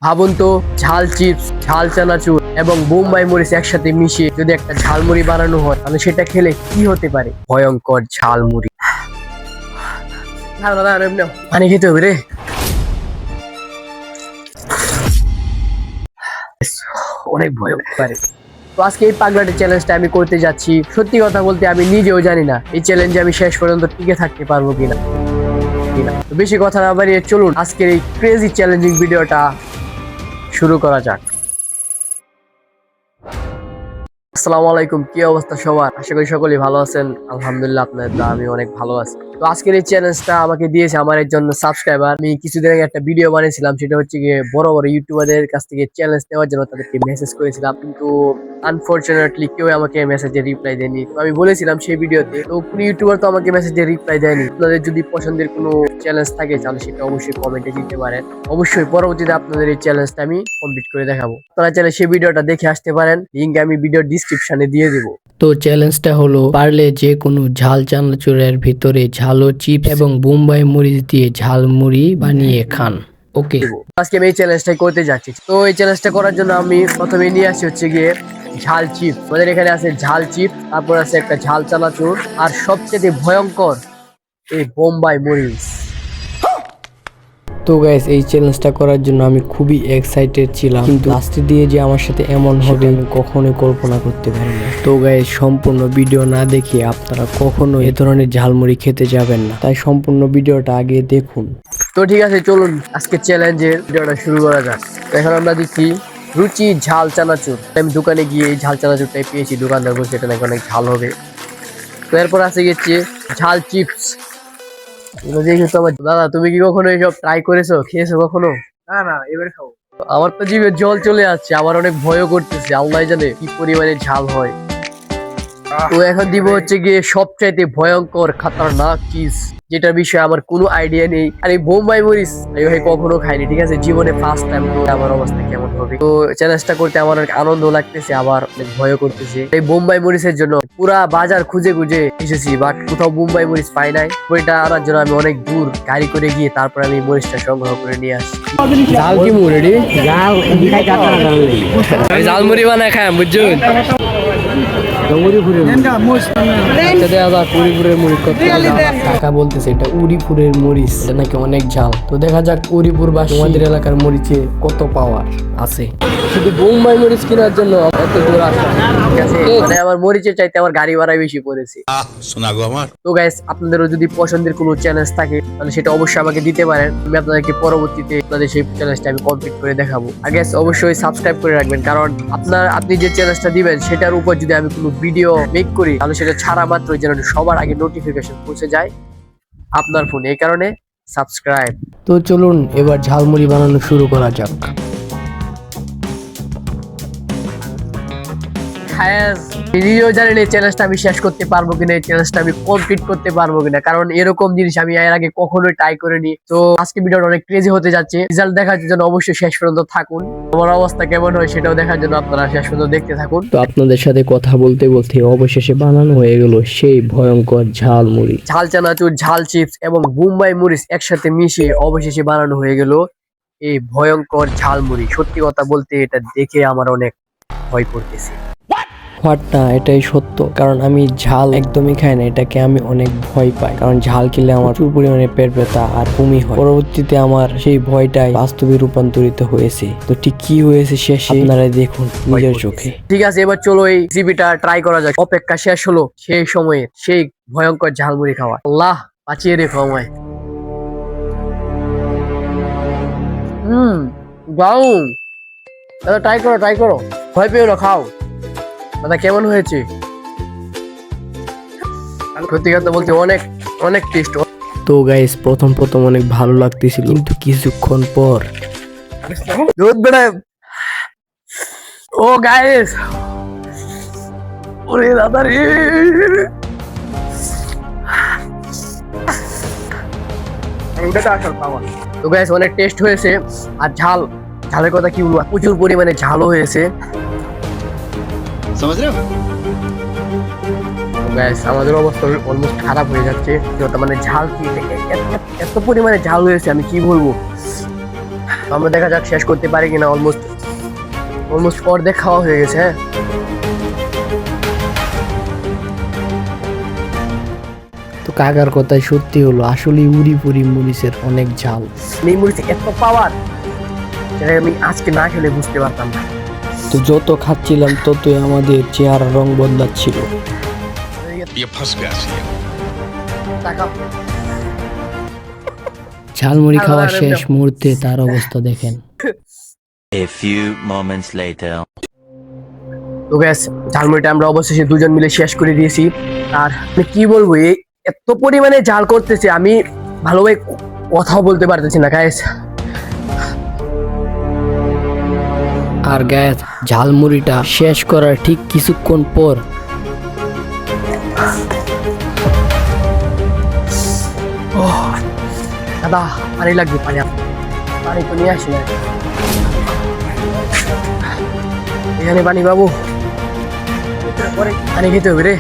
ভাবুন তো, ঝাল চিপস, ঝাল চানাচুর এবং বোম্বাই মরিচ একসাথে মিশিয়ে যদি একটা ঝালমুড়ি বানানো হয় তাহলে সেটা খেলে কি হতে পারে? ভয়ঙ্কর ঝালমুড়ি। পানি খেতে হবে রে। অনেক ভয়ঙ্কর। তো আজকে এই পাগলাটে চ্যালেঞ্জটা আমি করতে যাচ্ছি। সত্যি কথা বলতে আমি নিজেও জানি না এই চ্যালেঞ্জে আমি শেষ পর্যন্ত টিকে থাকতে পারবো কিনা। তো বেশি কথা না বাড়িয়ে চলুন আজকের এই ক্রেজি চ্যালেঞ্জিং ভিডিওটা শুরু করা যাক। আসসালামু আলাইকুম, কি অবস্থা সবার? আশা করি সকলেই ভালো আছেন। আলহামদুলিল্লাহ, আপনাদের দোয়ায় আমি অনেক ভালো আছি। তো আজকের এই চ্যালেঞ্জটা আমাকে দিয়েছে আমার একজন সাবস্ক্রাইবার। আমি কিছুদিন আগে একটা ভিডিও বানিয়েছিলাম, সেটা হচ্ছে গিয়ে বড় বড় ইউটিউবারদের কাছ থেকে চ্যালেঞ্জ নেওয়ার জন্য তাদেরকে মেসেজ করেছিলাম, কিন্তু আনফরচুনেটলি কেউ আমাকে মেসেজে রিপ্লাই দেয়নি। তো আমি বলেছিলাম সেই ভিডিওতে, তো কোনো ইউটিউবার তো আমাকে মেসেজে রিপ্লাই দেয়নি। আপনাদের যদি পছন্দের কোনো চ্যালেঞ্জ থাকে তাহলে সেটা অবশ্যই কমেন্টে দিতে পারেন। অবশ্যই পরবর্তীতে আপনাদের এই চ্যালেঞ্জটা আমি কমপ্লিট করে দেখাবো। আপনারা চাইলে সেই ভিডিওটা দেখে আসতে পারেন, লিংক আমি ভিডিও ডিসক্রিপশনে দিয়ে দিব। তো চ্যালেঞ্জটা হলো, পারলে যে কোনো ঝাল চানাচুরের ভিতরে ঝালো চিপস এবং বোম্বাই মরিচ দিয়ে ঝালমুড়ি বানিয়ে খান। ওকে, আজকে আমি এই চ্যালেঞ্জটাই করতে যাচ্ছি। তো এই চ্যালেঞ্জটা করার জন্য আমি প্রথমে নিয়ে আসি হচ্ছে গিয়ে ঝাল চিপস। আমাদের এখানে আছে ঝাল চিপস, তারপর আছে একটা ঝাল চানাচুর, আর সবচেয়ে ভয়ঙ্কর এই বোম্বাই মরিচ। তো গাইস, এই চ্যালেঞ্জটা করার জন্য আমি খুবই এক্সাইটেড ছিলাম, কিন্তু লাস্টে দিয়ে যে আমার সাথে এমন হবে আমি কখনোই কল্পনা করতে পারি না। তো গাইস, সম্পূর্ণ ভিডিও না দেখে আপনারা কখনো এ ধরনের ঝালমুড়ি খেতে যাবেন না, তাই সম্পূর্ণ ভিডিওটা আগে দেখুন। তো ঠিক আছে, চলুন আজকে চ্যালেঞ্জের ভিডিওটা শুরু করা যাক। তো এখন আমরা দিচ্ছি রুচি ঝাল চানাচুর। আমি দোকানে গিয়ে এই ঝাল চানাচুরটাই পেয়েছি, দোকানদার বলছে এটা নাকি অনেক ঝাল হবে। তো এরপর আছে গেছে ঝাল চিপস। দাদা, তুমি কি কখনো এইসব ট্রাই করেছো, খেয়েছো কখনো? না না, এবারে খাবো। আমার তো জিভে জল চলে আসছে, আমার অনেক ভয়ও করতেছে, আল্লাহ জানে কি পরিমাণে ঝাল হয়। তো এখন দিব হচ্ছে গিয়ে সবচাইতে ভয়ঙ্কর খাতারনাক চিজ, যেটার বিষয়ে আমার কোনো আইডিয়া নেই। আর এই বোম্বাই মরিচ আমি ভাই কখনো খাইনি, ঠিক আছে, জীবনে ফার্স্ট টাইম। তো আমার অবস্থা কেমন হবে? তো চ্যালেঞ্জটা করতে আমার অনেক আনন্দ লাগতেছে, আবার অনেক ভয়ও করতেছে। এই বোম্বাই মরিচের জন্য পুরা বাজার খুঁজে খুঁজে এসেছি, বাট কোথাও বোম্বাই মরিচ পাই নাই। ওইটা আনার জন্য আমি অনেক দূর গাড়ি করে গিয়ে তারপর আমি মরিচটা সংগ্রহ করে নিয়ে আসি। ঝাল কি মুড়ি? ঝালমুড়ি বানায় খাই, বুঝছেন? কাকা বলতেছে এটা উড়িপুরের মরিচ, এটা নাকি অনেক ঝাল। তো দেখা যাক উড়িপুর বা আমাদের এলাকার মরিচে কত পাওয়ার আছে। শুধু বোম্বাই মরিচ কেনার জন্য এত দূর আসা, ঠিক আছে? মানে আমার মরিচের চাইতে আমার গাড়ি ভাড়া বেশি পড়েছে। শোনা গো আমার। তো গাইস, আপনাদেরও যদি পছন্দের কোনো চ্যালেঞ্জ থাকে তাহলে সেটা অবশ্যই আমাকে দিতে পারেন। আমি আপনাদেরকে পরবর্তীতে আপনাদের সেই চ্যালেঞ্জটা আমি কমপ্লিট করে দেখাবো। আর গাইস, অবশ্যই সাবস্ক্রাইব করে রাখবেন, কারণ আপনি যে চ্যালেঞ্জটা দিবেন সেটার উপর যদি আমি কোনো ভিডিও মেক করি তাহলে সেটা ছাড়া মাত্র যেন সবার আগে নোটিফিকেশন পৌঁছে যায় আপনার ফোনে। এই কারণে সাবস্ক্রাইব। তো চলুন এবার ঝালমুড়ি বানানো শুরু করা যাক। নিজেও জানেন এই চ্যালেঞ্জটা আমি শেষ করতে পারবো কিনা, এই চ্যালেঞ্জটা আমি কমপ্লিট করতে পারবো কিনা, কারণ এরকম জিনিস আমি এর আগে কখনোই ট্রাই করিনি। তো আজকে ভিডিওটা অনেক ক্রেজি হতে যাচ্ছে। রেজাল্ট দেখার জন্য অবশ্যই শেষ পর্যন্ত থাকুন। আমার অবস্থা কেমন হয় সেটাও দেখার জন্য আপনারা শেষ পর্যন্ত দেখতে থাকুন। তো আপনাদের সাথে কথা বলতে বলতে অবশেষে বানানো হয়ে গেল সেই ভয়ঙ্কর ঝালমুড়ি। ঝাল চানাচুর, ঝাল চিপস এবং বোম্বাই মরিচ একসাথে মিশিয়ে অবশেষে বানানো হয়ে গেল এই ভয়ঙ্কর ঝালমুড়ি। সত্যি কথা বলতে এটা দেখে আমার অনেক ভয় করতেছে। না, এটাই সত্য, কারণ আমি ঝাল একদমই খাই না, এটাকে আমি অনেক ভয় পাই, কারণ ঝাল খেলে আমার প্রচুর পরিমাণে পেট ব্যথা আর বমি হয়। পরবর্তীতে আমার সেই ভয়টাই বাস্তবে রূপান্তরিত হয়েছে। তো ঠিক কি হয়েছে শেষে আপনারা দেখুন নিজের চোখে। ঠিক আছে, এবার চলো এই রেসিপিটা ট্রাই করা যাক। অপেক্ষা শেষ হলো সেই সময়ে সেই ভয়ঙ্কর ঝালমুড়ি খাওয়া। আল্লাহ বাঁচিয়ে রেখো আমায়। দারুন দাদা, ট্রাই করো, ভয় পেও না, খাও। দাদা কেমন হয়েছে? সত্যি কথা বলতে অনেক অনেক টেস্ট। তো গাইস, প্রথম অনেক ভালো লাগতেছিল, কিন্তু কিছুক্ষণ পর দুধ বেড়ায়। ও গাইস, ওরে দাদা রে, তো গাইস অনেক টেস্ট হয়েছে। আর ঝালের কথা কি বলবো, প্রচুর পরিমাণে ঝালও হয়েছে। আমাদের অবস্থা অলমোস্ট খারাপ হয়ে যাচ্ছে, মানে ঝাল কি এত পরিমাণে ঝাল হয়েছে আমি কি বলবো। তো আমরা দেখা যাক শেষ করতে পারি কিনা। অলমোস্ট অর্ধেক খাওয়া হয়ে গেছে। হ্যাঁ, তো কাকার কথাই সত্যি হলো, আসলে উড়ি পুরি মরিচের অনেক ঝাল। এই মরিচে এত পাওয়ার, যেটা আমি আজকে না খেলে বুঝতে পারতাম না। তো যত খাচ্ছিলাম ততই আমাদের চেহারা রং বদলাচ্ছিল। ये फंस गया सी টাকা ঝালমুড়ি খাওয়া শেষ মুহূর্তে তার অবস্থা দেখেন। A few moments later. তো গ্যাস, ঝালমুড়িটা আমরা অবশেষে দুজন মিলে শেষ করে দিয়েছি। আর আমি কি বলবো, এই এত পরিমাণে ঝাল করতেছে, আমি ভালোভাবে কথাও বলতে পারতেছি না গাইস। আর গ্যাস, ঝালমুড়িটা শেষ করার ঠিক কিছুক্ষণ পর দাদা পানি লাগবে, পানি তো নিয়ে আসি না। এখানে পানি বাবু, পানি খেতে হবে রে।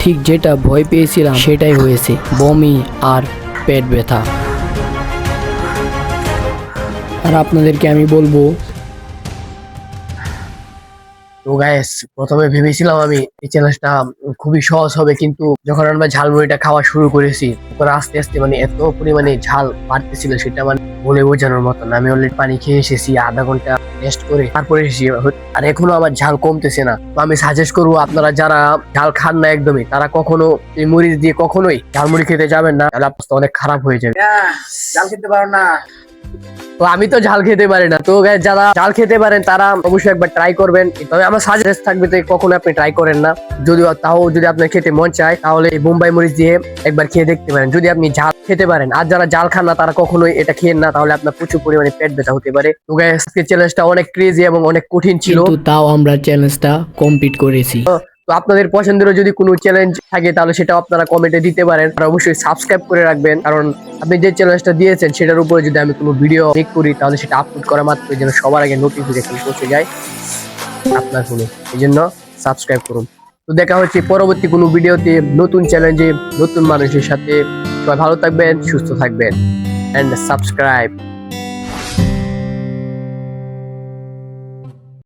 ঠিক যেটা ভয় পেয়েছিলাম সেটাই হয়েছে, বমি আর পেট ব্যথা। আর আপনাদেরকে আমি বলবো, তো গাইস, প্রথমে ভেবেছিলাম আমি এই চ্যালেঞ্জটা খুবই সহজ হবে, কিন্তু যখন আমরা ঝালমুড়িটা খাওয়া শুরু করেছি, তখন আস্তে আস্তে মানে এত পরিমাণে ঝাল বাড়তেছিল, সেটা মানে বলে বোঝানোর মতো না। আমি অলরেডি পানি খেয়ে এসেছি, আধা ঘন্টা রেস্ট করে তারপরে এসেছি, আর এখনো আমার ঝাল কমতেছে না। তো আমি সাজেস্ট করবো, আপনারা যারা ঝাল খান না একদমই, তারা কখনো এই মরিচ দিয়ে কখনোই ঝালমুড়ি খেতে যাবেন না, তাহলে অবস্থা অনেক খারাপ হয়ে যাবে। জাল খেতে পারো না? তো আমি তো ঝাল খেতে পারি না। তো guys, যারা ঝাল খেতে পারেন তারা অবশ্যই একবার ট্রাই করবেন। তবে আমার সাজেস্ট থাকবে তো কখনো আপনি ট্রাই করেন না। যদি আপনার খেতে মন চায়, তাহলে এই বোম্বাই মরিচ দিয়ে একবার খেয়ে দেখতে পারেন, যদি আপনি ঝাল খেতে পারেন। আর যারা ঝাল খান না, তারা কখনোই এটা খেয়েন না, তাহলে আপনার প্রচুর পরিমাণে পেট ব্যথা হতে পারে। তো guys, আজকের চ্যালেঞ্জটা অনেক ক্রেজি এবং অনেক কঠিন ছিল, কিন্তু তাও আমরা চ্যালেঞ্জটা কমপ্লিট করেছি। তো আপনাদের পছন্দেরও যদি কোনো চ্যালেঞ্জ থাকে, তাহলে সেটা আপনারা কমেন্টে দিতে পারেন। আর অবশ্যই সাবস্ক্রাইব করে রাখবেন, কারণ আপনি যে চ্যালেঞ্জটা দিয়েছেন সেটার উপরে যদি আমি কোনো ভিডিও মেক করি, তাহলে সেটা আপলোড করা মাত্র যেন সবার আগে নোটিফিকেশন পৌঁছে যায় আপনার ফোনে। এই জন্য সাবস্ক্রাইব করুন। তো দেখা হচ্ছে পরবর্তী কোনো ভিডিওতে, নতুন চ্যালেঞ্জে, নতুন মানুষের সাথে। সবাই ভালো থাকবেন, সুস্থ থাকবেন, এন্ড সাবস্ক্রাইব।